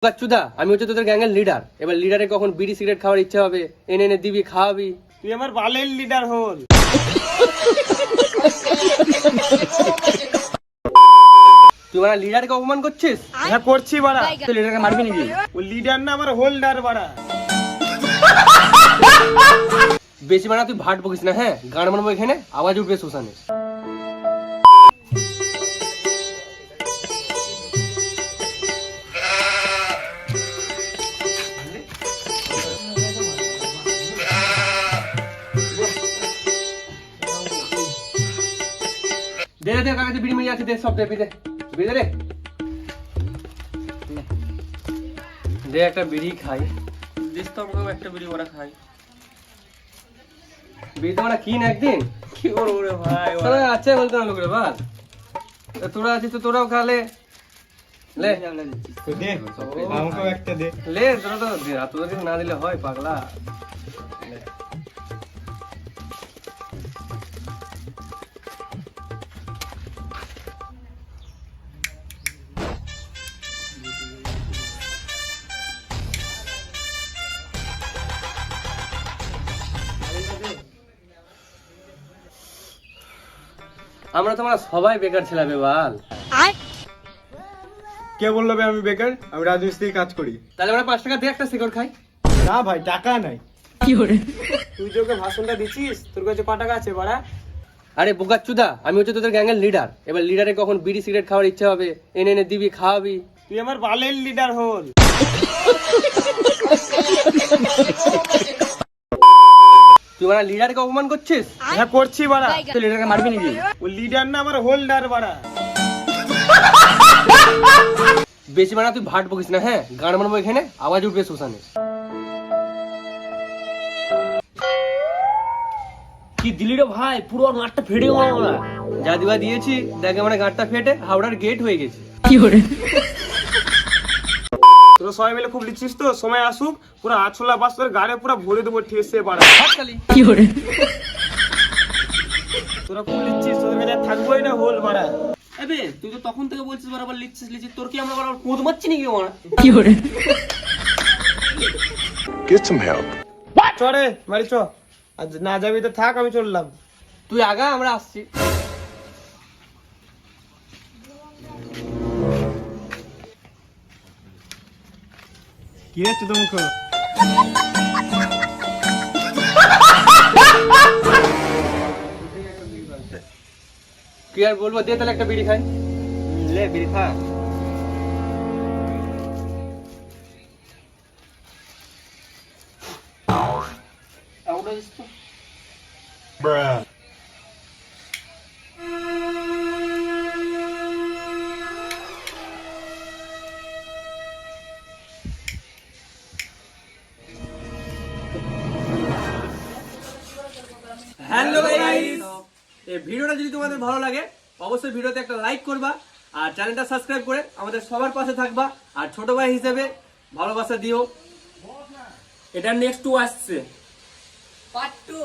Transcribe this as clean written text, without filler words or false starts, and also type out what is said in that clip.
চুদা আমি হচ্ছে তোদের গ্যাংয়ের লিডার। এবার লিডারে কখন বিড়ি সিগারেট খাওয়ার ইচ্ছা হবে এনে এনে দিবি খাওয়াবি। তুই আমার বালের লিডার হল। তুই মানে লিডারকে অপমান করছিস? হ্যাঁ করছি বাড়া। তুই লিডারকে মারবি নাকি? ও লিডার না আমার হোল্ডার বাড়া। বেশি মানে তুই ভাট বকিস না, হ্যাঁ গান মানবো এখানে, আওয়াজ উঠবে শ্মশানে। দে দে কাকাতে বিড়ি মিড়ি আছে, দে সব দে, বিড়ি বিড়ি রে, দে একটা বিড়ি খাই। দিস তো আমাকে একটা বিড়ি বড়া খাই। বিড়ি তো মানে কিন একদিন। কি করবো রে ভাই? তোরা আছে বলতে না লোক রে বাল, তোরা আছিস তো তোরাও খালে লে দে আমাকেও একটা দে। লে, তোরা তো তোদের কিছু না দিলে হয় পাগলা। আমরা তোমরা সবাই বেকার ছিলাম বাল। কে বললো বে আমি বেকার? আমি রাজমিস্ত্রির কাজ করি। তাহলে আমরা 5 টাকা দিয়ে একটা সিগারেট খাই। না ভাই টাকা নাই। তুই যে ওকে ভাষণটা দিছিস, তোর কাছে ক টাকা আছে বাড়া? আরে বোকাচুদা আমি হচ্ছে তোদের গ্যাংয়ের লিডার। এবার লিডারে কখন বিড়ি সিগারেট খাওয়ার ইচ্ছা হবে এনে এনে দিবি খাওয়াবি। তুই আমার বালের লিডার হল। তুই মানে লিডারকে অপমান করছিস? হ্যাঁ করছি বাড়া। তুই লিডারকে মারবি নাকি? ও লিডার না আমার হোল্ডার বাড়া। বেশি মানে তুই ভাট বকিস না, হ্যাঁ গান মানবো এখানে, আওয়াজ উঠবে শ্মশানে। কি দিলি রে ভাই? পুরো মাঠটা ফেটে গেল না। যা দিবা দিয়েছি, দেখে মানে গাঁটটা ফেটে হাওড়ার গেট হয়ে গেছে। তোরা সবাই মিলে খুব লিখছিস তো, সময় আসুক পুরো আছলা বাস তোর গাড়ি পুরো ভরে দেবো ঠেসে বাড়া। তোরা খুব লিখছিস, তোদের কাছে আর থাকবোই না হোল বাড়া। এবে তুই তো তখন থেকে বলছিস বরাবর লিখছিস, তোর কি আমরা বরাবর কুদ মারছি নাকি ওরা? Get some help. চরে মারি চ। আজ না যাবি তো থাক, আমি চললাম। তুই আগা, আমরা আসছি। কি হচ্ছে তোমাকে? কি আর বলবো, দে তাহলে একটা বিড়ি খাই। লে বিড়ি খা। Bruh. হ্যালো গাইস, এই ভিডিওটা যদি তোমাদের ভালো লাগে অবশ্যই ভিডিওতে একটা লাইক করবা আর চ্যানেলটা সাবস্ক্রাইব করে আমাদের সবার পাশে থাকবা। আর ছোট ভাই হিসেবে ভালোবাসা দিও। এটা নেক্সট আসছে পার্ট 2।